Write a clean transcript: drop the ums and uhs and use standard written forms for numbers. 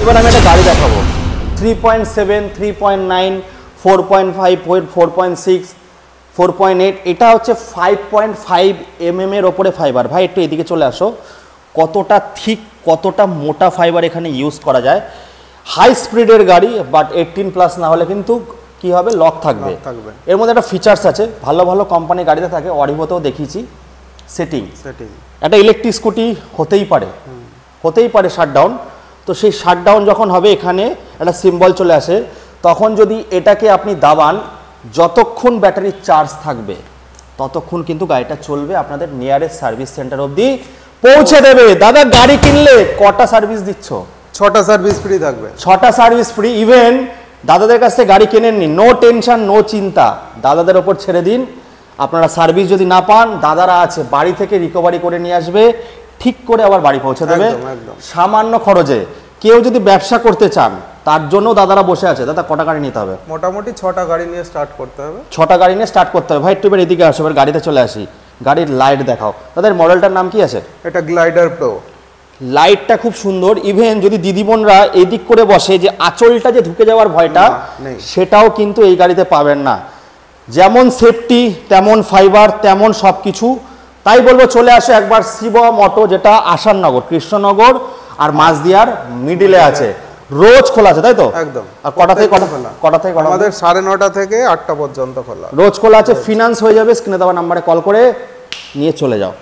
এবার আমি একটা গাড়ি দেখাবো 3.7, 3.9, 4.5, 4.6, 4.8, এটা হচ্ছে 5.5 mm এর ওপরে ফাইবার। ভাই একটু এদিকে চলে আসো, কতটা থিক কতটা মোটা ফাইবার এখানে ইউজ করা যায়। হাই স্পিডের গাড়ি, বাট 18+ না হলে কিন্তু কি হবে, লক থাকবে। এর মধ্যে একটা ফিচার্স আছে, ভালো ভালো কোম্পানির গাড়িতে থাকে, অরিভোতেও দেখিয়েছি, সেটিং। একটা ইলেকট্রিক স্কুটি হতেই পারে শাটডাউন। তো সেই শাটডাউন যখন হবে এখানে একটা সিম্বল চলে আসে, তখন যদি এটাকে আপনি দাবান, যতক্ষণ ব্যাটারির চার্জ থাকবে ততক্ষণ কিন্তু গাড়িটা চলবে, আপনাদের নিয়ারেস্ট সার্ভিস সেন্টার অবধি পৌঁছে দেবে। দাদা গাড়ি কিনলে কটা সার্ভিস দিচ্ছ? 6টা সার্ভিস ফ্রি থাকবে। 6টা সার্ভিস ফ্রি। ইভেন দাদাদের কাছ থেকে গাড়ি কেনেননি, নো টেনশন নো চিন্তা, দাদাদের ওপর ছেড়ে দিন। আপনারা সার্ভিস যদি না পান, দাদারা আছে, বাড়ি থেকে রিকভারি করে নিয়ে আসবে, ঠিক করে আবার বাড়ি পৌঁছে দেবে সামান্য খরচে। কেউ যদি ব্যবসা করতে চান তার জন্য দাদারা বসে আছে। দাদা কটা গাড়ি নিতে হবে? মোটামুটি 6টা গাড়ি নিয়ে স্টার্ট করতে হবে। 6টা গাড়ি নিয়ে স্টার্ট করতে হবে। ভাই একটু এদিকে আসো, এবার গাড়িতে চলে আসি, গাড়ির লাইট দেখাও। তাদের মডেলটার নাম কি আছে? এটা গ্লাইডার প্রো। লাইটটা খুব সুন্দর। ইভেন যদি দিদিবোনরা এদিক করে বসে, যে আঁচলটা যে ঢুকে যাওয়ার ভয়টা, সেটাও কিন্তু এই গাড়িতে পাবেন না। যেমন সেফটি, তেমন ফাইবার, তেমন সব কিছু। তাই বলবো চলে আসে একবার শিবম অটো, যেটা আসাননগর, কৃষ্ণনগর আর মাঝদিয়ার মিডিলে আছে। রোজ খোলা আছে, তাই তো? একদম। আর কটা থেকে কটা থেকে? আমাদের 9:30 থেকে 8টা পর্যন্ত খোলা। রোজ খোলা আছে। ফিনান্স হয়ে যাবে, স্ক্রিনে দেওয়া নাম্বারে কল করে নিয়ে চলে যাও।